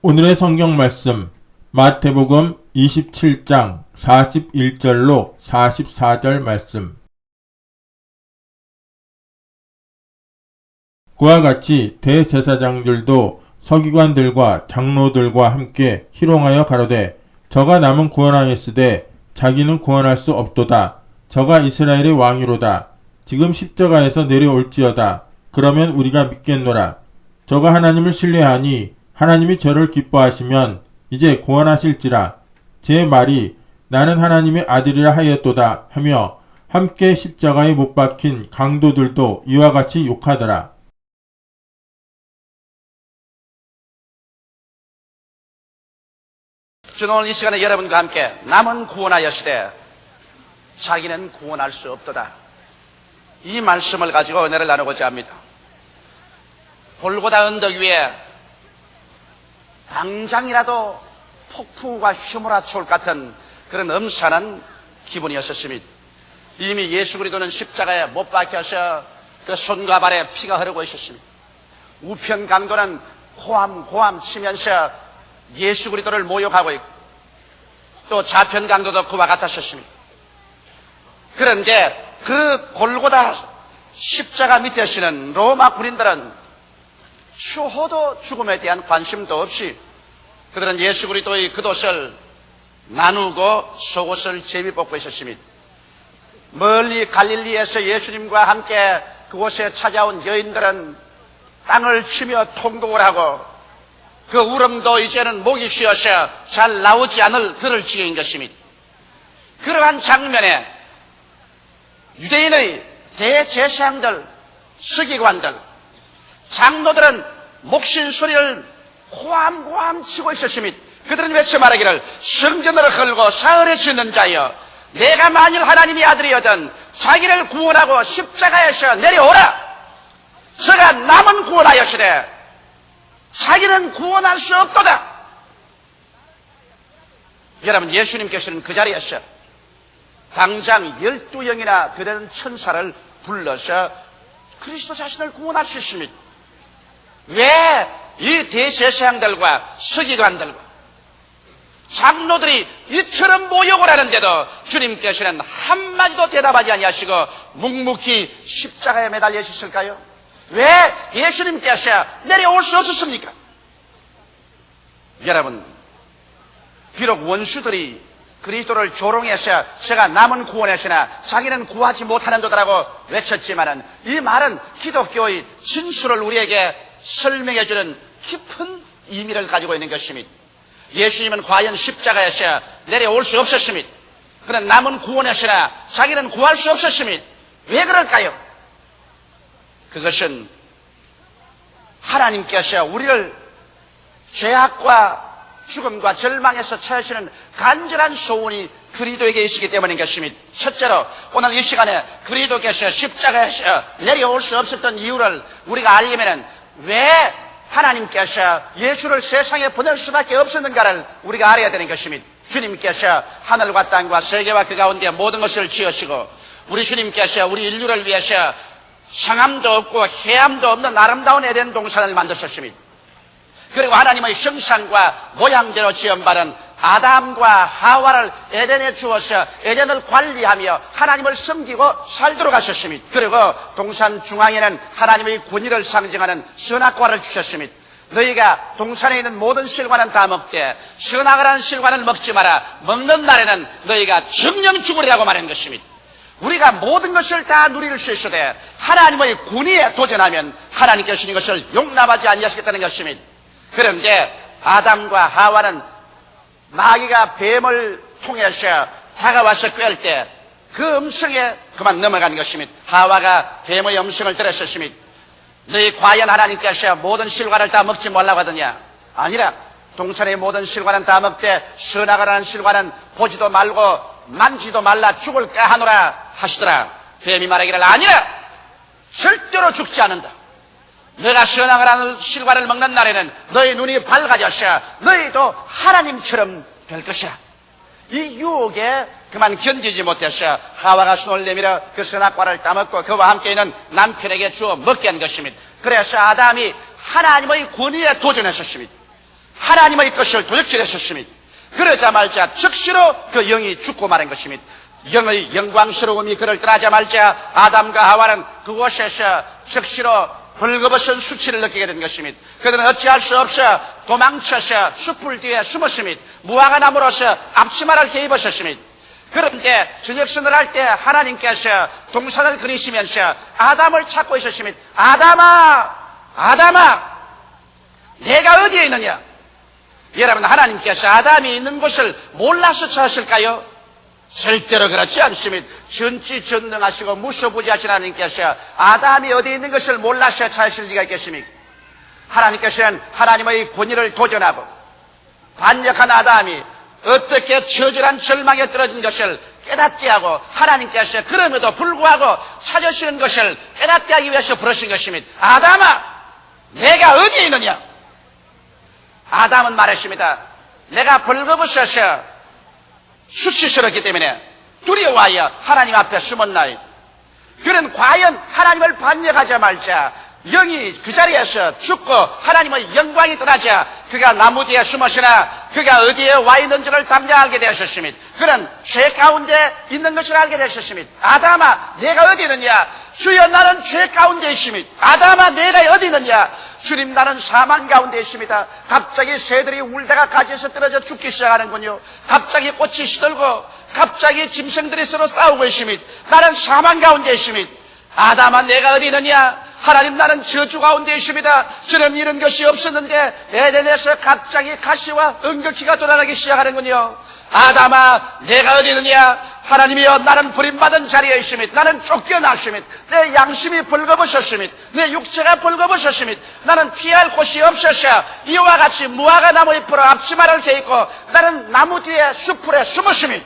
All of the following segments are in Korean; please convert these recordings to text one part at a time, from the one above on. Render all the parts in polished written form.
오늘의 성경 말씀 마태복음 27장 41절로 44절 말씀. 그와 같이 대제사장들도 서기관들과 장로들과 함께 희롱하여 가로되 저가 남은 구원하였으되 자기는 구원할 수 없도다. 저가 이스라엘의 왕이로다. 지금 십자가에서 내려올지어다. 그러면 우리가 믿겠노라. 저가 하나님을 신뢰하니 하나님이 저를 기뻐하시면 이제 구원하실지라. 제 말이 나는 하나님의 아들이라 하였도다 하며 함께 십자가에 못 박힌 강도들도 이와 같이 욕하더라. 저는 오늘 이 시간에 여러분과 함께 남은 구원하였으되 자기는 구원할 수 없도다, 이 말씀을 가지고 은혜를 나누고자 합니다. 골고다 언덕 위에 당장이라도 폭풍과 휘몰아칠 것 같은 그런 엄산한 기분이었습니다. 이미 예수 그리스도는 십자가에 못 박혀서 그 손과 발에 피가 흐르고 있었습니다. 우편 강도는 고함 치면서 예수 그리스도를 모욕하고 있고 또 좌편 강도도 그와 같았었습니다. 그런데 그 골고다 십자가 밑에 서는 로마 군인들은 추호도 죽음에 대한 관심도 없이 그들은 예수 그리스도의 겉옷을 나누고 속옷을 제비 뽑고 있었습니다. 멀리 갈릴리에서 예수님과 함께 그곳에 찾아온 여인들은 땅을 치며 통곡을 하고 그 울음도 이제는 목이 쉬어서 잘 나오지 않을 그럴 지경인 것입니다. 그러한 장면에 유대인의 대제사장들, 서기관들, 장로들은 목신 소리를 고함고함 치고 있었습니다. 그들은 외쳐 말하기를 성전을 헐고 사흘에 짓는 자여, 내가 만일 하나님의 아들이거든 자기를 구원하고 십자가에서 내려오라. 저가 남은 구원하였으되 자기는 구원할 수 없도다. 여러분, 예수님께서는 그 자리에서 당장 12영이나 되는 천사를 불러서 그리스도 자신을 구원할 수 있습니다. 왜 이 대제사장들과 서기관들과 장로들이 이처럼 모욕을 하는데도 주님께서는 한마디도 대답하지 아니하시고 묵묵히 십자가에 매달려 있었을까요? 왜 예수님께서 내려올 수 없었습니까? 여러분, 비록 원수들이 그리스도를 조롱해서 제가 남은 구원했으나 자기는 구하지 못하는도다라고 외쳤지만은 이 말은 기독교의 진수를 우리에게 설명해주는 깊은 의미를 가지고 있는 것입니다. 예수님은 과연 십자가에서 내려올 수 없었습니다. 그는 남은 구원했으나 자기는 구할 수 없었습니다. 왜 그럴까요? 그것은 하나님께서 우리를 죄악과 죽음과 절망에서 찾으시는 간절한 소원이 그리스도에게 있었기 때문인 것입니다. 첫째로 오늘 이 시간에 그리스도께서 십자가에서 내려올 수 없었던 이유를 우리가 알려면 왜 하나님께서 예수를 세상에 보낼 수밖에 없었는가를 우리가 알아야 되는 것입니다. 주님께서 하늘과 땅과 세계와 그 가운데 모든 것을 지으시고 우리 주님께서 우리 인류를 위해서 상함도 없고 해함도 없는 아름다운 에덴 동산을 만드셨습니다. 그리고 하나님의 형상과 모양대로 지음받은 아담과 하와를 에덴에 주어서 에덴을 관리하며 하나님을 섬기고 살도록 하셨습니다. 그리고 동산 중앙에는 하나님의 권위를 상징하는 선악과를 주셨습니다. 너희가 동산에 있는 모든 실과는 다 먹되 선악과라는 실과는 먹지 마라. 먹는 날에는 너희가 정령 죽으리라고 말하는 것입니다. 우리가 모든 것을 다 누릴 수 있으되 하나님의 권위에 도전하면 하나님께서 이것을 용납하지 아니하시겠다는 것입니다. 그런데 아담과 하와는 마귀가 뱀을 통해서 다가와서 꿰을 때 그 음성에 그만 넘어가는 것입니다. 하와가 뱀의 음성을 들었었습니다. 너희 과연 하나님께서 모든 실과를 다 먹지 말라고 하더냐? 아니라 동산의 모든 실과는 다 먹되 선악과라는 실과는 보지도 말고 만지도 말라 죽을까 하노라 하시더라. 뱀이 말하기를 아니라 절대로 죽지 않는다. 너가 선악과라는 실과를 먹는 날에는 너희 눈이 밝아져서 너희도 하나님처럼 될 것이라. 이 유혹에 그만 견디지 못해서 하와가 손을 내밀어 그 선악과를 따먹고 그와 함께 있는 남편에게 주어 먹게 한 것입니다. 그래서 아담이 하나님의 권위에 도전했었습니다. 하나님의 것을 도적질했었습니다. 그러자마자 즉시로 그 영이 죽고 말한 것입니다. 영의 영광스러움이 그를 떠나자마자 아담과 하와는 그곳에서 즉시로 벌거벗은 수치를 느끼게 된 것입니다. 그들은 어찌할 수 없어 도망쳐서 숲을 뒤에 숨었습니다. 무화과 나무로서 앞치마를 입었었습니다. 그런데 저녁선을 할 때 하나님께서 동산을 그리시면서 아담을 찾고 있었습니다. 아담아, 아담아, 내가 어디에 있느냐? 여러분, 하나님께서 아담이 있는 곳을 몰라서 찾았을까요? 절대로 그렇지 않습니다. 전지전능하시고 무소부지하신 하나님께서 아담이 어디에 있는 것을 몰라서 찾으실 리가 있겠습니까? 하나님께서는 하나님의 권위를 도전하고 반역한 아담이 어떻게 처절한 절망에 떨어진 것을 깨닫게 하고 하나님께서 그럼에도 불구하고 찾으시는 것을 깨닫게 하기 위해서 부르신 것입니다. 아담아, 내가 어디에 있느냐? 아담은 말했습니다. 내가 벌거벗어서 수치스럽기 때문에 두려워하여 하나님 앞에 숨었나이다. 그는 과연 하나님을 반역하자 말자 영이 그 자리에서 죽고 하나님의 영광이 떠나자 그가 나무 뒤에 숨었으나 그가 어디에 와 있는지를 당장 알게 되었습니다. 그는 죄 가운데 있는 것을 알게 되었습니다. 아담아, 내가 어디 있느냐? 주여, 나는 죄 가운데 있습니다. 아담아, 내가 어디 있느냐? 주님, 나는 사망 가운데 있습니다. 갑자기 새들이 울다가 가지에서 떨어져 죽기 시작하는군요. 갑자기 꽃이 시들고 갑자기 짐승들이 서로 싸우고 있습니다. 나는 사망 가운데 있습니다. 아담아, 내가 어디 있느냐? 하나님, 나는 저주 가운데 있습니다. 저는 이런 것이 없었는데 에덴에서 갑자기 가시와 은극기가 돌아가기 시작하는군요. 아담아, 내가 어디 있느냐? 하나님이여, 나는 버림받은 자리에 있습니다. 나는 쫓겨났습니다. 내 양심이 벌거벗었습니다. 내 육체가 벌거벗었습니다. 나는 피할 곳이 없어서 이와 같이 무화과 나무 잎으로 앞치마를 개입고 나는 나무 뒤에 숲풀에 숨었습니다.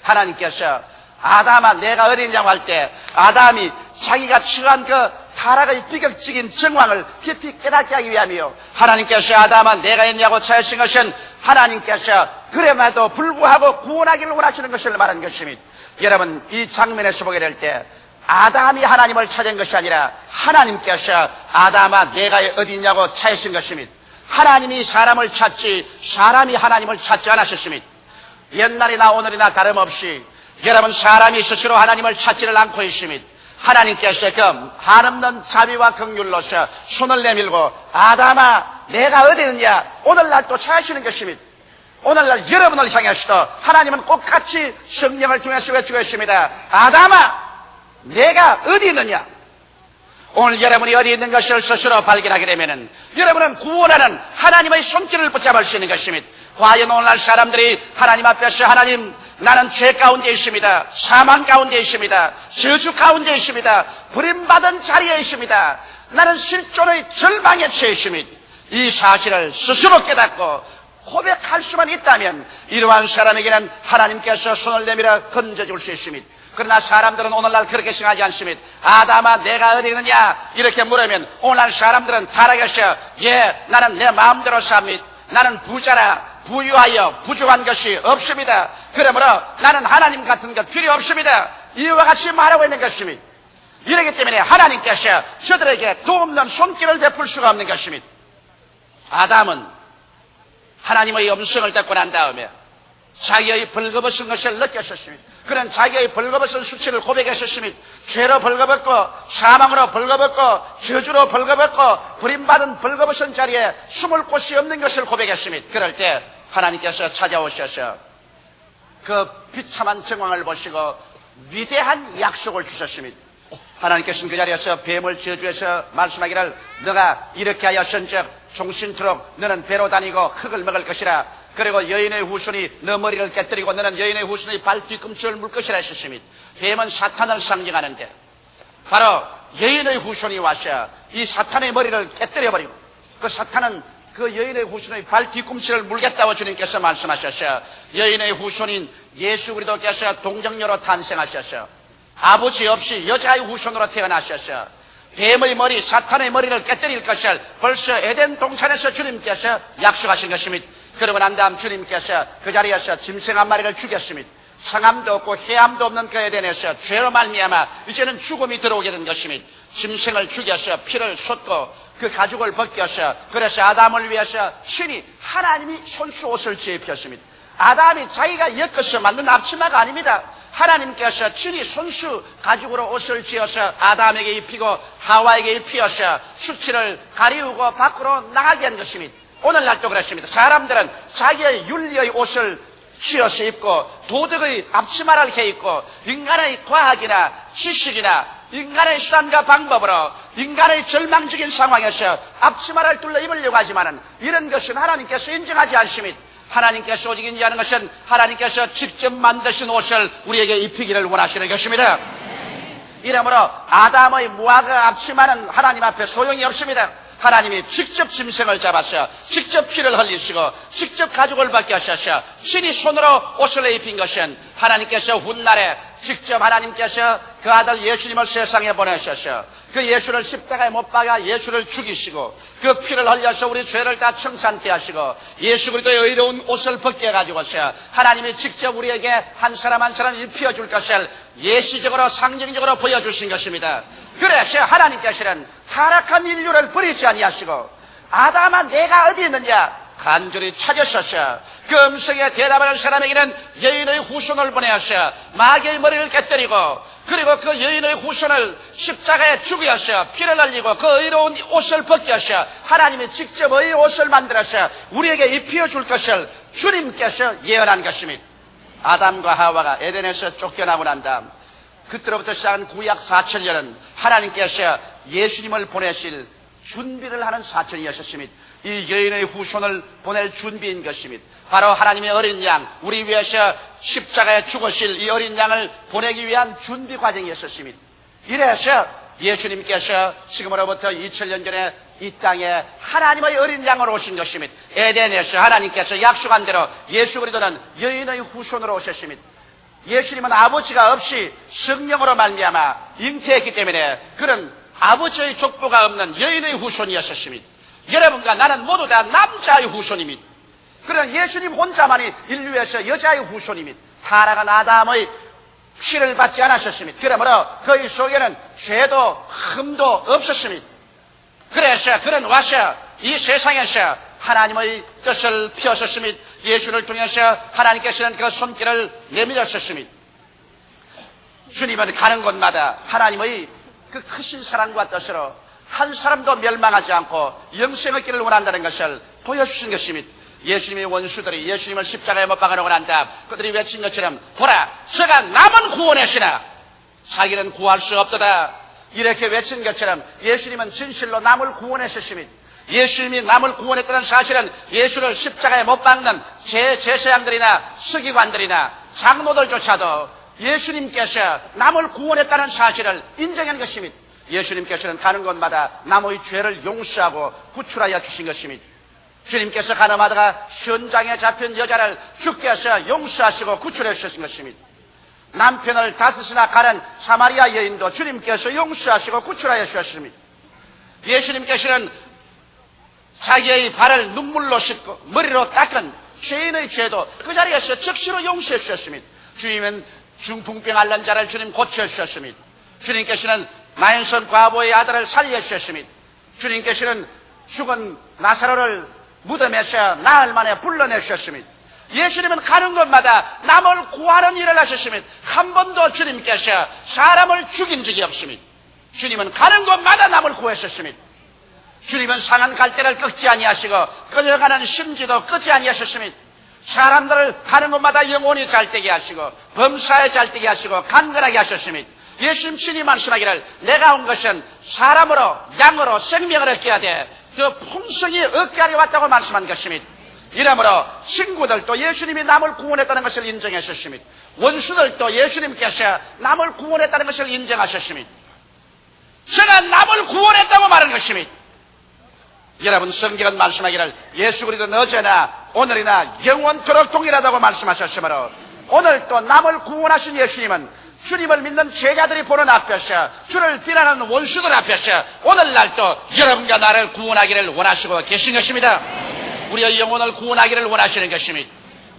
하나님께서 아담아, 내가 어디 있냐고 할 때 아담이 자기가 처한 그 타락의 비극적인 정황을 깊이 깨닫게 하기 위함이요, 하나님께서 아담아, 내가 있냐고 찾으신 것은 하나님께서 그럼에도 불구하고 구원하기를 원하시는 것을 말한 것입니다. 여러분, 이 장면에서 보게 될 때 아담이 하나님을 찾은 것이 아니라 하나님께서 아담아, 내가 어디 있냐고 찾으신 것입니다. 하나님이 사람을 찾지 사람이 하나님을 찾지 않으셨습니다. 옛날이나 오늘이나 다름없이 여러분, 사람이 스스로 하나님을 찾지를 않고 있습니다. 하나님께서 그 한없는 자비와 긍휼로서 손을 내밀고 아담아, 내가 어디 있느냐? 오늘날 또 찾으시는 것입니다. 오늘날 여러분을 향해서도 하나님은 똑같이 성령을 통해서 외치고 있습니다. 아담아, 내가 어디 있느냐? 오늘 여러분이 어디 있는 것을 스스로 발견하게 되면 여러분은 구원하는 하나님의 손길을 붙잡을 수 있는 것입니다. 과연 오늘날 사람들이 하나님 앞에서 하나님, 나는 죄 가운데 있습니다. 사망 가운데 있습니다. 저주 가운데 있습니다. 버림받은 자리에 있습니다. 나는 실존의 절망에 처해 있습니다. 이 사실을 스스로 깨닫고 고백할 수만 있다면 이러한 사람에게는 하나님께서 손을 내밀어 건져줄 수 있습니다. 그러나 사람들은 오늘날 그렇게 생각하지 않습니다. 아담아, 내가 어디 있느냐? 이렇게 물으면 오늘날 사람들은 타락해서 나는 내 마음대로 삽니다. 나는 부자라 부유하여 부족한 것이 없습니다. 그러므로 나는 하나님 같은 것 필요 없습니다. 이와 같이 말하고 있는 것입니다. 이러기 때문에 하나님께서 저들에게 도움없는 손길을 베풀 수가 없는 것입니다. 아담은 하나님의 음성을 듣고 난 다음에 자기의 벌거벗은 것을 느꼈었습니다. 그는 자기의 벌거벗은 수치를 고백했었습니다. 죄로 벌거벗고 사망으로 벌거벗고 저주로 벌거벗고 버림받은 벌거벗은 자리에 숨을 곳이 없는 것을 고백했습니다. 그럴 때 하나님께서 찾아오셔서 그 비참한 정황을 보시고 위대한 약속을 주셨습니다. 하나님께서는 그 자리에서 뱀을 저주해서 말씀하기를 너가 이렇게 하였은즉 종신토록 너는 배로 다니고 흙을 먹을 것이라. 그리고 여인의 후손이 너 머리를 깨뜨리고 너는 여인의 후손의 발 뒤꿈치를 물 것이라 했습니다. 뱀은 사탄을 상징하는데 바로 여인의 후손이 와서 이 사탄의 머리를 깨뜨려버리고 그 사탄은 그 여인의 후손의 발 뒤꿈치를 물겠다고 주님께서 말씀하셨어요. 여인의 후손인 예수 그리스도께서 동정녀로 탄생하셔서 아버지 없이 여자의 후손으로 태어나셔서 뱀의 머리, 사탄의 머리를 깨뜨릴 것을 벌써 에덴 동산에서 주님께서 약속하신 것입니다. 그러고 난 다음 주님께서 그 자리에서 짐승 한 마리를 죽였습니다. 성함도 없고 해함도 없는 그 에덴에서 죄로 말미암아 이제는 죽음이 들어오게 된 것입니다. 짐승을 죽여서 피를 쏟고 그 가죽을 벗겨서, 그래서 아담을 위해서 신이 하나님이 손수 옷을 입혔습니다. 아담이 자기가 엮어서 만든 앞치마가 아닙니다. 하나님께서 친히 손수 가죽으로 옷을 지어서 아담에게 입히고 하와에게 입히어서 수치를 가리우고 밖으로 나가게 한 것입니다. 오늘날도 그렇습니다. 사람들은 자기의 윤리의 옷을 지어서 입고 도덕의 앞치마를 해 입고 인간의 과학이나 지식이나 인간의 수단과 방법으로 인간의 절망적인 상황에서 앞치마를 둘러 입으려고 하지만 이런 것은 하나님께서 인정하지 않습니다. 하나님께서 오직 인정하는 것은 하나님께서 직접 만드신 옷을 우리에게 입히기를 원하시는 것입니다. 이러므로 아담의 무화과 앞치마는 하나님 앞에 소용이 없습니다. 하나님이 직접 짐승을 잡아서 직접 피를 흘리시고 직접 가죽을 벗겨셔서 신이 손으로 옷을 입힌 것은 하나님께서 훗날에 직접 하나님께서 그 아들 예수님을 세상에 보내셔서 그 예수를 십자가에 못 박아 예수를 죽이시고 그 피를 흘려서 우리 죄를 다 청산케 하시고 예수 그리스도의 의로운 옷을 벗겨가지고서 하나님이 직접 우리에게 한 사람 한 사람 입혀줄 것을 예시적으로 상징적으로 보여주신 것입니다. 그래서 하나님께서는 타락한 인류를 버리지 아니하시고 아담아 내가 어디 있느냐 간절히 찾으셔서 그 음성에 대답하는 사람에게는 여인의 후손을 보내어서 마귀의 머리를 깨뜨리고 그리고 그 여인의 후손을 십자가에 죽여서 피를 흘리고 그 의로운 옷을 벗겨서 하나님이 직접 의 옷을 만들어서 우리에게 입혀줄 것을 주님께서 예언한 것입니다. 아담과 하와가 에덴에서 쫓겨나고 난 다음 그때로부터 시작한 구약 4천년은 하나님께서 예수님을 보내실 준비를 하는 4천이었습니다. 이 여인의 후손을 보낼 준비인 것입니다. 바로 하나님의 어린 양, 우리 위해서 십자가에 죽으실 이 어린 양을 보내기 위한 준비 과정이었습니다. 이래서 예수님께서 지금으로부터 2000년 전에 이 땅에 하나님의 어린 양으로 오신 것입니다. 에덴에서 하나님께서 약속한 대로 예수 그리스도는 여인의 후손으로 오셨습니다. 예수님은 아버지가 없이 성령으로 말미암아 잉태했기 때문에 그런 아버지의 족보가 없는 여인의 후손이었습니다. 여러분과 나는 모두 다 남자의 후손입니다. 그러나 예수님 혼자만이 인류에서 여자의 후손입니다. 타락한 아담의 피를 받지 않으셨습니다. 그러므로 그의 속에는 죄도 흠도 없었습니다. 그래서 그는 와서 이 세상에서 하나님의 뜻을 펴셨습니다. 예수를 통해서 하나님께서는 그 손길을 내밀었습니다. 주님은 가는 곳마다 하나님의 그 크신 사랑과 뜻으로 한 사람도 멸망하지 않고 영생의 길을 원한다는 것을 보여주신 것입니다. 예수님의 원수들이 예수님을 십자가에 못 박아놓고 난 다음 그들이 외친 것처럼 보라 저가 남은 구원의 신아 자기는 구할 수 없도다 이렇게 외친 것처럼 예수님은 진실로 남을 구원했습니다. 예수님이 남을 구원했다는 사실은 예수를 십자가에 못 박는 제사장들이나 서기관들이나 장로들조차도 예수님께서 남을 구원했다는 사실을 인정한 것입니다. 예수님께서는 가는 곳마다 남의 죄를 용서하고 구출하여 주신 것입니다. 주님께서 가는 곳마다 현장에 잡힌 여자를 주께서 용서하시고 구출해 주신 것입니다. 남편을 다섯이나 가는 사마리아 여인도 주님께서 용서하시고 구출하여 주셨습니다. 예수님께서는 자기의 발을 눈물로 씻고 머리로 닦은 죄인의 죄도 그 자리에서 즉시로 용서해 주셨습니다. 주님은 중풍병 앓는 자를 주님 고쳐주셨습니다. 주님께서는 나인선 과부의 아들을 살려주셨습니다. 주님께서는 죽은 나사로를 무덤에서 나흘 만에 불러내주셨습니다. 예수님은 가는 곳마다 남을 구하는 일을 하셨습니다. 한 번도 주님께서 사람을 죽인 적이 없습니다. 주님은 가는 곳마다 남을 구하셨습니다. 주님은 상한 갈대를 꺾지 아니하시고 꺼져가는 심지도 끄지 아니하셨습니다. 사람들을 가는 곳마다 영원히 잘되게 하시고 범사에 잘되게 하시고 강건하게 하셨습니다. 예수님 친히 말씀하기를 내가 온 것은 사람으로 양으로 생명을 얻게 하되 그 풍성히 얻게 하려 왔다고 말씀한 것입니다. 이러므로 친구들도 예수님이 남을 구원했다는 것을 인정하셨습니다. 원수들도 예수님께서 남을 구원했다는 것을 인정하셨습니다. 제가 남을 구원했다고 말한 것입니다. 여러분 성경은 말씀하기를 예수 그리스도는 어제나 오늘이나 영원토록 동일하다고 말씀하셨으므로 오늘 또 남을 구원하신 예수님은 주님을 믿는 제자들이 보는 앞에서 주를 비난하는 원수들 앞에서 오늘날 또 여러분과 나를 구원하기를 원하시고 계신 것입니다. 우리의 영혼을 구원하기를 원하시는 것입니다.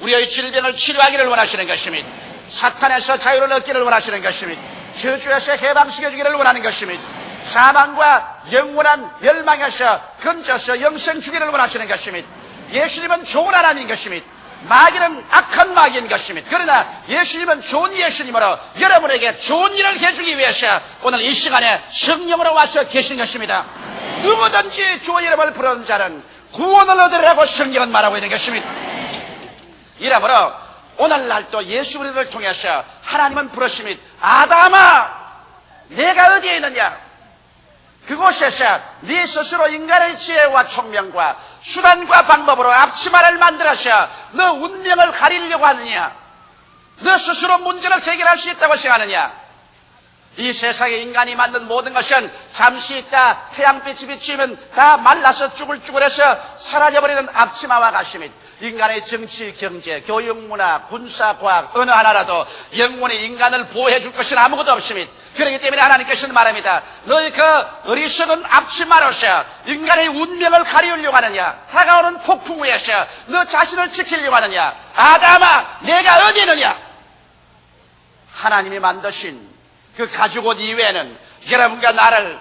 우리의 질병을 치료하기를 원하시는 것입니다. 사탄에서 자유를 얻기를 원하시는 것입니다. 저주에서 해방시켜주기를 원하는 것입니다. 사망과 영원한 멸망에서 건져서 영생 주기를 원하시는 것입니다. 예수님은 좋은 하나님인 것입니다. 마귀는 악한 마귀인 것입니다. 그러나 예수님은 좋은 예수님으로 여러분에게 좋은 일을 해주기 위해서 오늘 이 시간에 성령으로 와서 계신 것입니다. 누구든지 주의 이름을 부르는 자는 구원을 얻으리라고 성경은 말하고 있는 것입니다. 이러므로 오늘날도 예수 그리스도를 통해서 하나님은 부르십니다. 아담아, 내가 어디에 있느냐? 그곳에서 네 스스로 인간의 지혜와 총명과 수단과 방법으로 앞치마를 만들어서 너 운명을 가리려고 하느냐? 너 스스로 문제를 해결할 수 있다고 생각하느냐? 이 세상에 인간이 만든 모든 것은 잠시 있다 태양빛이 비치면 다 말라서 쭈글쭈글해서 사라져버리는 앞치마와 같습니다. 인간의 정치, 경제, 교육, 문화, 군사, 과학 어느 하나라도 영원히 인간을 보호해 줄 것은 아무것도 없습니다. 그렇기 때문에 하나님께서는 말합니다. 너희 그 어리석은 앞치마로서 인간의 운명을 가리우려고 하느냐? 다가오는 폭풍 위에서 너 자신을 지키려고 하느냐? 아담아, 내가 어디 있느냐? 하나님이 만드신 그 가죽옷 이외에는 여러분과 나를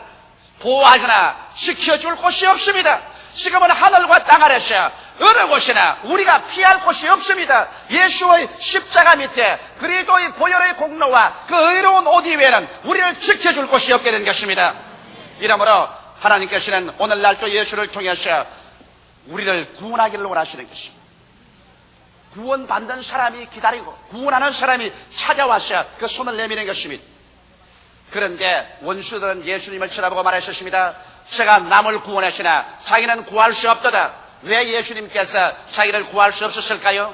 보호하거나 지켜줄 곳이 없습니다. 지금은 하늘과 땅 아래서 어느 곳이나 우리가 피할 곳이 없습니다. 예수의 십자가 밑에 그리스도의 보혈의 공로와 그 의로운 옷 이외에는 우리를 지켜줄 곳이 없게 된 것입니다. 이러므로 하나님께서는 오늘날 또 예수를 통해서 우리를 구원하기를 원하시는 것입니다. 구원받는 사람이 기다리고 구원하는 사람이 찾아와서 그 손을 내미는 것입니다. 그런데 원수들은 예수님을 쳐다보고 말하셨습니다. 제가 남을 구원하시나 자기는 구할 수 없도다. 왜 예수님께서 자기를 구할 수 없었을까요?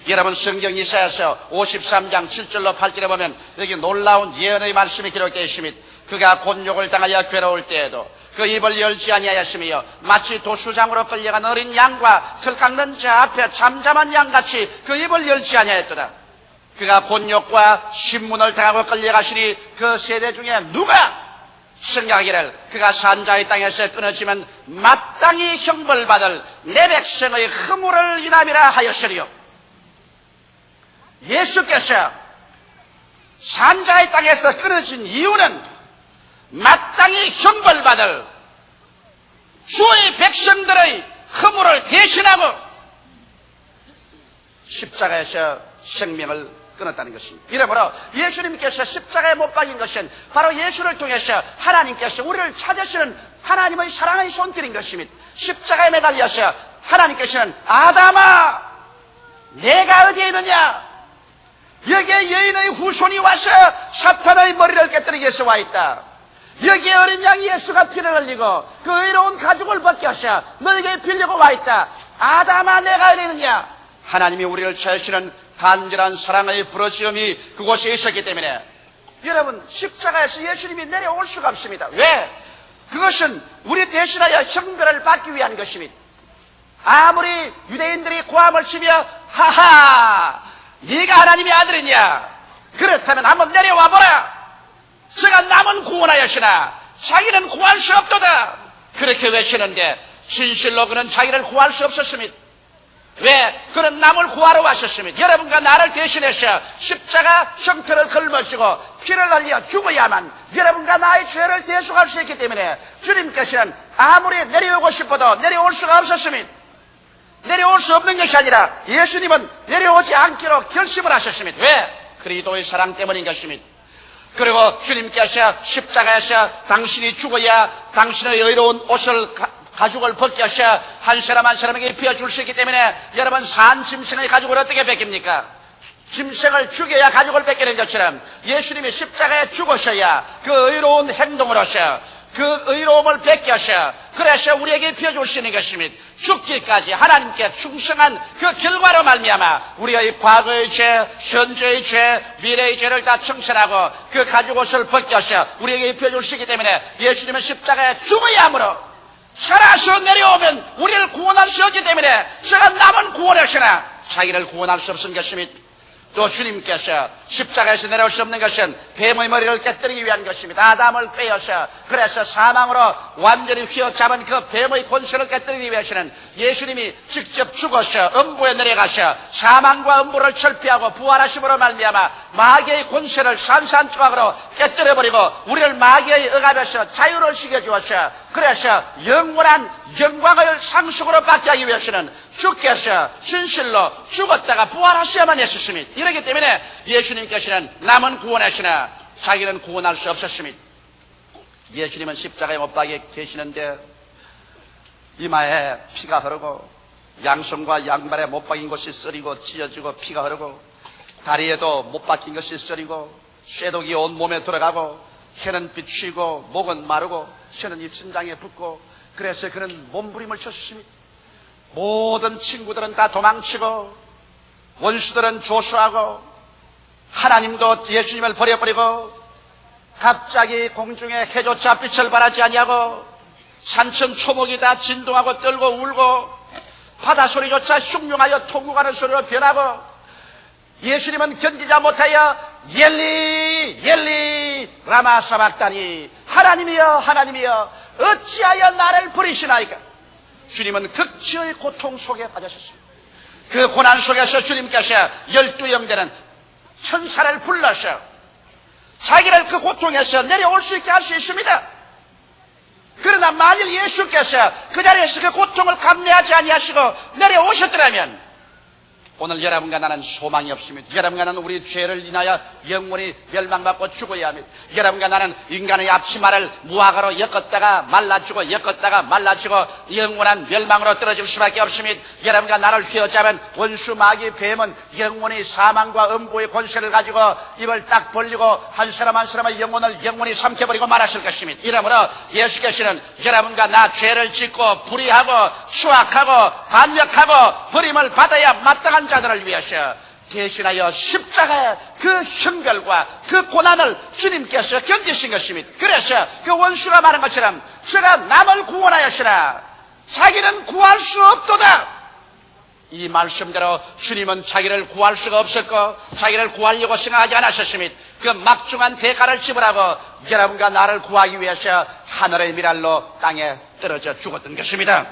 여러분 성경 이사야서 53장 7절로 8절에 보면 여기 놀라운 예언의 말씀이 기록되어 있습니다. 그가 곤욕을 당하여 괴로울 때에도 그 입을 열지 아니하였으며 마치 도수장으로 끌려간 어린 양과 털 깎는 자 앞에 잠잠한 양같이 그 입을 열지 아니하였도다. 그가 곤욕과 신문을 당하고 끌려가시니 그 세대 중에 누가 생각하기를 그가 산자의 땅에서 끊어지면 마땅히 형벌받을 내 백성의 허물을 인함이라 하였으리요. 예수께서 산자의 땅에서 끊어진 이유는 마땅히 형벌받을 주의 백성들의 허물을 대신하고 십자가에서 생명을 끊었다는 것입니다. 이러므로 예수님께서 십자가에 못 박인 것은 바로 예수를 통해서 하나님께서 우리를 찾으시는 하나님의 사랑의 손길인 것입니다. 십자가에 매달려서 하나님께서는 아담아, 내가 어디에 있느냐? 여기에 여인의 후손이 와서 사탄의 머리를 깨뜨리기 위해서 와 있다. 여기에 어린 양 예수가 피를 흘리고 그 의로운 가죽을 벗겨서 너에게 빌려고 와 있다. 아담아, 내가 어디에 있느냐? 하나님이 우리를 찾으시는 간절한 사랑의 부르짖음이 그곳에 있었기 때문에 여러분 십자가에서 예수님이 내려올 수가 없습니다. 왜? 그것은 우리 대신하여 형벌을 받기 위한 것입니다. 아무리 유대인들이 고함을 치며 하하 네가 하나님의 아들이냐? 그렇다면 한번 내려와 보라. 제가 남은 구원하였으나 자기는 구할 수 없도다. 그렇게 외치는데 진실로 그는 자기를 구할 수 없었습니다. 왜? 그는 남을 구하러 왔었습니다. 여러분과 나를 대신해서 십자가 형태를 걸머지고 피를 흘려 죽어야만 여러분과 나의 죄를 대속할 수 있기 때문에 주님께서는 아무리 내려오고 싶어도 내려올 수가 없었습니다. 내려올 수 없는 것이 아니라 예수님은 내려오지 않기로 결심을 하셨습니다. 왜? 그리스도의 사랑 때문인 것입니다. 그리고 주님께서 십자가에서 당신이 죽어야 당신의 의로운 옷을 가죽을 벗겨서 한 사람 한 사람에게 비워줄 수 있기 때문에 여러분 산 짐승의 가죽을 어떻게 벗깁니까? 짐승을 죽여야 가죽을 벗기는 것처럼 예수님이 십자가에 죽으셔야 그 의로운 행동으로서 그 의로움을 벗겨서 그래서 우리에게 비워줄 수 있는 것입니다. 죽기까지 하나님께 충성한 그 결과로 말미암아 우리의 과거의 죄, 현재의 죄, 미래의 죄를 다 청산하고 그 가죽옷을 벗겨서 우리에게 비워줄 수 있기 때문에 예수님은 십자가에 죽어야 하므로 살아서 내려오면 우리를 구원할 수 없기 때문에 제가 남은 구원하시나 자기를 구원할 수 없은 것입니다. 또 주님께서 십자가에서 내려올 수 없는 것은 뱀의 머리를 깨뜨리기 위한 것입니다. 아담을 빼어서 그래서 사망으로 완전히 휘어잡은 그 뱀의 권세를 깨뜨리기 위해서는 예수님이 직접 죽어서 음부에 내려가서 사망과 음부를 철폐하고 부활하심으로 말미암아 마귀의 권세를 산산조각으로 깨뜨려버리고 우리를 마귀의 억압에서 자유를 시켜주었어. 그래서 영원한 영광을 상속으로 받게 하기 위해서는 주께서 진실로 죽었다가 부활하셔야만 했었습니다. 이렇기 때문에 예수님께서는 남은 구원하시나 자기는 구원할 수 없었습니다. 예수님은 십자가에 못 박혀 계시는데 이마에 피가 흐르고 양손과 양발에 못 박힌 것이 쓰리고 찢어지고 피가 흐르고 다리에도 못 박힌 것이 쓰리고 쇠독이 온 몸에 들어가고 혀는 비치고 목은 마르고 혀는 입신장에 붙고 그래서 그는 몸부림을 쳤습니다. 모든 친구들은 다 도망치고 원수들은 조수하고 하나님도 예수님을 버려버리고 갑자기 공중에 해조차 빛을 발하지 아니하고 산천 초목이 다 진동하고 떨고 울고 바다 소리조차 흉흉하여 통곡하는 소리로 변하고 예수님은 견디지 못하여 엘리 엘리 라마 사박다니 하나님이여 하나님이여 어찌하여 나를 버리시나이까. 주님은 극치의 고통 속에 빠졌습니다. 그 고난 속에서 주님께서 12형제는 천사를 불러서 자기를 그 고통에서 내려올 수 있게 할 수 있습니다. 그러나 만일 예수께서 그 자리에서 그 고통을 감내하지 아니하시고 내려오셨더라면 오늘 여러분과 나는 소망이 없습니다. 여러분과 나는 우리 죄를 인하여 영원히 멸망받고 죽어야 합니다. 여러분과 나는 인간의 앞치마를 무화과로 엮었다가 말라지고 엮었다가 말라지고 영원한 멸망으로 떨어질 수밖에 없습니다. 여러분과 나를 휘어잡은 원수 마귀 뱀은 영원히 사망과 음부의 권세를 가지고 입을 딱 벌리고 한 사람 한 사람의 영혼을 영원히 삼켜버리고 말하실 것입니다. 이러므로 예수께서는 여러분과 나 죄를 짓고 불의하고 추악하고 반역하고 버림을 받아야 마땅한 자들을 위해서 대신하여 십자가의 그 형벌과 그 고난을 주님께서 견디신 것입니다. 그래서 그 원수가 말한 것처럼 제가 남을 구원하였으나 자기는 구할 수 없도다. 이 말씀대로 주님은 자기를 구할 수가 없었고 자기를 구하려고 생각하지 않으셨습니다. 그 막중한 대가를 지불하고 여러분과 나를 구하기 위해서 하늘의 미랄로 땅에 떨어져 죽었던 것입니다.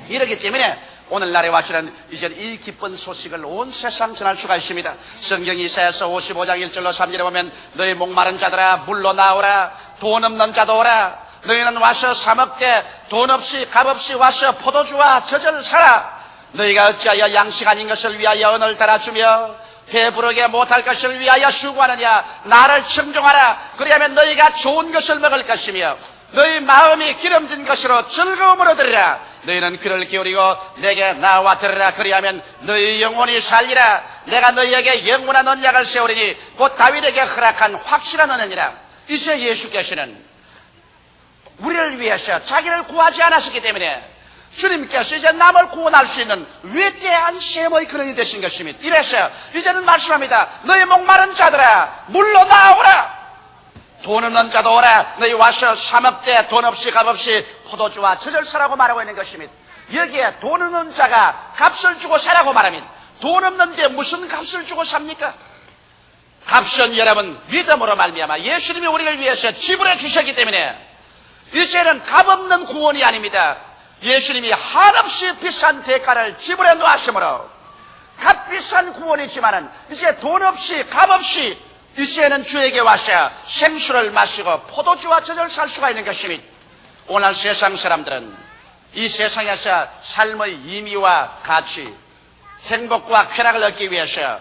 이렇기 때문에 오늘날에 와서는 이제 이 기쁜 소식을 온 세상 전할 수가 있습니다. 성경 이사야서 55장 1절로 3절에 보면 너희 목마른 자들아 물로 나오라. 돈 없는 자도 오라. 너희는 와서 사 먹되 돈 없이 값 없이 와서 포도주와 젖을 사라. 너희가 어찌하여 양식 아닌 것을 위하여 언을 달아주며 배부르게 못할 것을 위하여 수고하느냐. 나를 청종하라. 그리하면 너희가 좋은 것을 먹을 것이며 너희 마음이 기름진 것으로 즐거움으로 들으라. 너희는 귀를 기울이고 내게 나와 들으라. 그리하면 너희 영혼이 살리라. 내가 너희에게 영원한 언약을 세우리니 곧 다윗에게 허락한 확실한 언약이라. 이제 예수께서는 우리를 위해서 자기를 구하지 않았기 때문에 주님께서 이제 남을 구원할 수 있는 위대한 셈의 근원이 되신 것입니다. 이래서 이제는 말씀합니다. 너희 목마른 자들아 물로 나오라. 돈 없는 자도 오라. 너희 와서 사 먹되 돈 없이 값 없이 포도주와 젖을 사라고 말하고 있는 것입니다. 여기에 돈 없는 자가 값을 주고 사라고 말합니다. 돈 없는데 무슨 값을 주고 삽니까? 값은 여러분 믿음으로 말미암아 예수님이 우리를 위해서 지불해 주셨기 때문에 이제는 값없는 구원이 아닙니다. 예수님이 한없이 비싼 대가를 지불해 놓으심으로 값비싼 구원이지만은 이제 돈 없이 값 없이 이제는 주에게 와서 생수를 마시고 포도주와 젖을 살 수가 있는 것입니다. 오늘 세상 사람들은 이 세상에서 삶의 의미와 가치, 행복과 쾌락을 얻기 위해서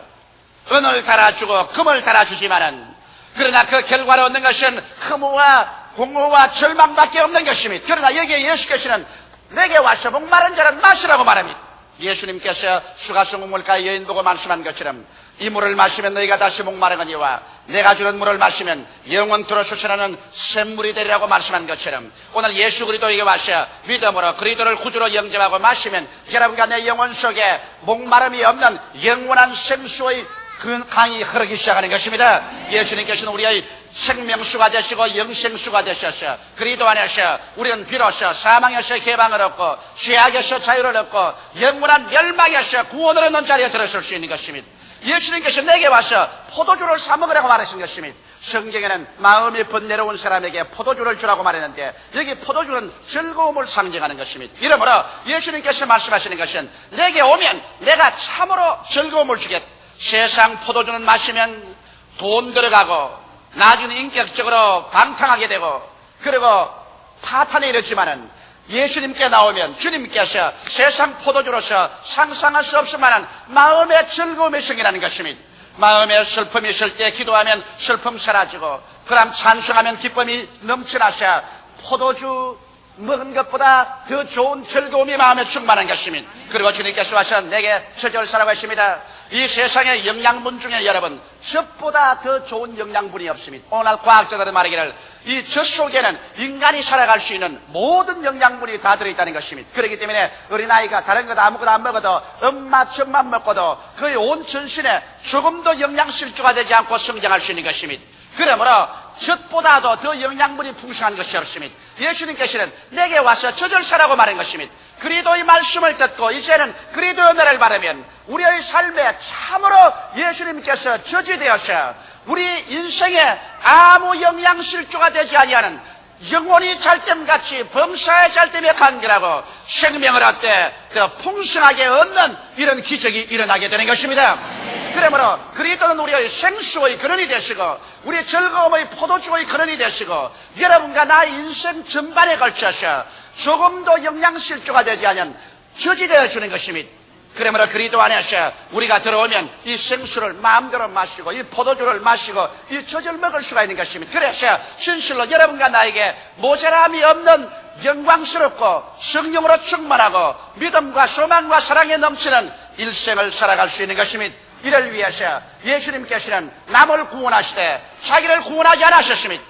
은을 달아주고 금을 달아주지만은 그러나 그 결과로 얻는 것은 흠모와 공허와 절망밖에 없는 것입니다. 그러나 여기에 예수께서는 내게 와서 목마른 자는 마시라고 말합니다. 예수님께서 수가성 물가의 여인 보고 말씀한 것처럼 이 물을 마시면 너희가 다시 목마르거니와 내가 주는 물을 마시면 영원토록 솟아나는 샘물이 되리라고 말씀한 것처럼 오늘 예수 그리스도에게 와서 믿음으로 그리스도를 구주로 영접하고 마시면 여러분과 내 영혼 속에 목마름이 없는 영원한 생수의 그 강이 흐르기 시작하는 것입니다. 예수님께서는 우리의 생명수가 되시고 영생수가 되셔서 그리스도 안에서 우리는 비로소 사망에서 해방을 얻고 죄악에서 자유를 얻고 영원한 멸망에서 구원을 얻는 자리에 들어설 수 있는 것입니다. 예수님께서 내게 와서 포도주를 사 먹으라고 말하신 것입니다. 성경에는 마음이 번뇌로운 사람에게 포도주를 주라고 말했는데 여기 포도주는 즐거움을 상징하는 것입니다. 이러므로 예수님께서 말씀하시는 것은 내게 오면 내가 참으로 즐거움을 주겠다. 세상 포도주는 마시면 돈 들어가고 나중에 인격적으로 방탕하게 되고 그리고 파탄에 이르지만은 예수님께 나오면 주님께서 세상 포도주로서 상상할 수 없을 만한 마음의 즐거움이 생기라는 것입니다. 마음에 슬픔이 있을 때 기도하면 슬픔 사라지고 그럼 찬송하면 기쁨이 넘쳐나셔 포도주 먹은 것보다 더 좋은 즐거움이 마음에 충만한 것입니다. 그리고 주님께서 와서 내게 저절사라고 했습니다. 이 세상의 영양분 중에 여러분 젖보다 더 좋은 영양분이 없습니다. 오늘 과학자들은 말하기를 이 젖 속에는 인간이 살아갈 수 있는 모든 영양분이 다 들어있다는 것입니다. 그렇기 때문에 어린아이가 다른 것 아무것도 안 먹어도 엄마 젖만 먹고도 거의 온 전신에 조금도 영양실조가 되지 않고 성장할 수 있는 것입니다. 그러므로 젖보다도 더 영양분이 풍성한 것이 없습니다. 예수님께서는 내게 와서 젖을 사라고 말한 것입니다. 그리스도의 말씀을 듣고 이제는 그리스도의 은혜를 받으면 우리의 삶에 참으로 예수님께서 젖이 되어서 우리 인생에 아무 영양실조가 되지 아니하는 영혼이 잘됨같이 범사의 잘됨에 간결하고 생명을 얻되 더 풍성하게 얻는 이런 기적이 일어나게 되는 것입니다. 그러므로 그리스도는 우리의 생수의 근원이 되시고 우리의 즐거움의 포도주의 근원이 되시고 여러분과 나의 인생 전반에 걸쳐서 조금도 영양실조가 되지 않은 젖이 되어주는 것입니다. 그러므로 그리스도 안에서 우리가 들어오면 이 생수를 마음대로 마시고 이 포도주를 마시고 이 젖을 먹을 수가 있는 것입니다. 그래서 진실로 여러분과 나에게 모자람이 없는 영광스럽고 성령으로 충만하고 믿음과 소망과 사랑에 넘치는 일생을 살아갈 수 있는 것입니다. 이를 위해서 예수님께서는 남을 구원하시되 자기를 구원하지 않으셨습니다.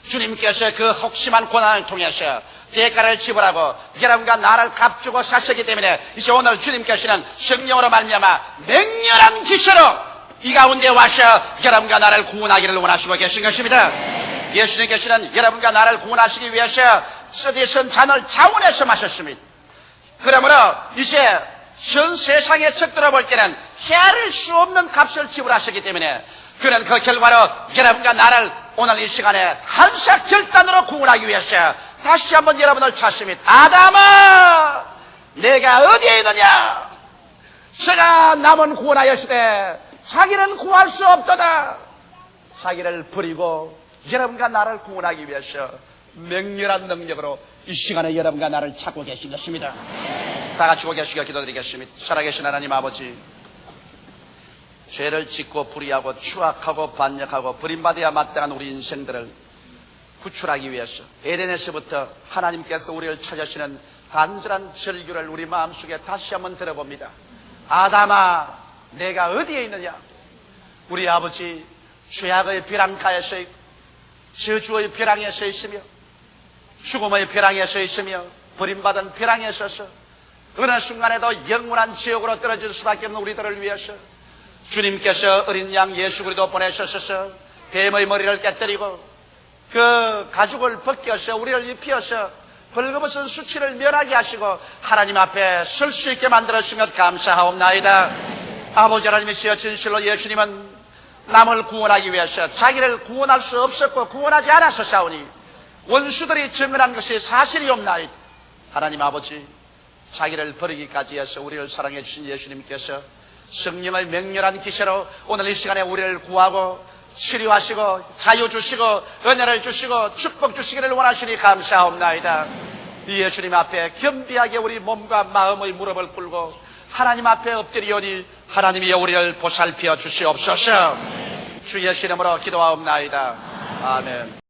주님께서 그 혹심한 고난을 통해서 대가를 지불하고 여러분과 나를 값주고 사셨기 때문에 이제 오늘 주님께서는 성령으로 말미암아 맹렬한 기세로 이 가운데 와서 여러분과 나를 구원하기를 원하시고 계신 것입니다. 예수님께서는 여러분과 나를 구원하시기 위해서 쓰디쓴 잔을 자원해서 마셨습니다. 그러므로 이제 전 세상의 적들어 볼 때는 헤아릴 수 없는 값을 지불하셨기 때문에 그는 그 결과로 여러분과 나를 오늘 이 시간에 한사 결단으로 구원하기 위해서 다시 한번 여러분을 찾습니다. 아담아 내가 어디에 있느냐? 제가 남은 구원하였으되 자기는 구할 수 없도다. 자기를 버리고 여러분과 나를 구원하기 위해서 맹렬한 능력으로 이 시간에 여러분과 나를 찾고 계신 것입니다. 다 같이 고개숙여 기도드리겠습니다. 살아계신 하나님 아버지, 죄를 짓고 불의하고 추악하고 반역하고 버림받아야 마땅한 우리 인생들을 구출하기 위해서 에덴에서부터 하나님께서 우리를 찾으시는 간절한 절규를 우리 마음속에 다시 한번 들어봅니다. 아담아 내가 어디에 있느냐? 우리 아버지 죄악의 벼랑가에 서 있고 저주의 벼랑에 서 있으며 죽음의 벼랑에 서 있으며 버림받은 벼랑에 서서 어느 순간에도 영원한 지옥으로 떨어질 수밖에 없는 우리들을 위해서 주님께서 어린 양 예수 그리스도 보내셔서 뱀의 머리를 깨뜨리고 그 가죽을 벗겨서 우리를 입히어서 벌거벗은 수치를 면하게 하시고 하나님 앞에 설 수 있게 만들어주신 것 감사하옵나이다. 아버지 하나님이시여 진실로 예수님은 남을 구원하기 위해서 자기를 구원할 수 없었고 구원하지 않아서 싸우니 원수들이 증언한 것이 사실이옵나이다. 하나님 아버지 자기를 버리기까지 해서 우리를 사랑해 주신 예수님께서 성령의 맹렬한 기세로 오늘 이 시간에 우리를 구하고 치료하시고 자유 주시고 은혜를 주시고 축복 주시기를 원하시니 감사옵나이다. 이 예수님 앞에 겸비하게 우리 몸과 마음의 무릎을 꿇고 하나님 앞에 엎드리오니 하나님이 우리를 보살펴 주시옵소서. 주의 이름으로 기도하옵나이다. 아멘.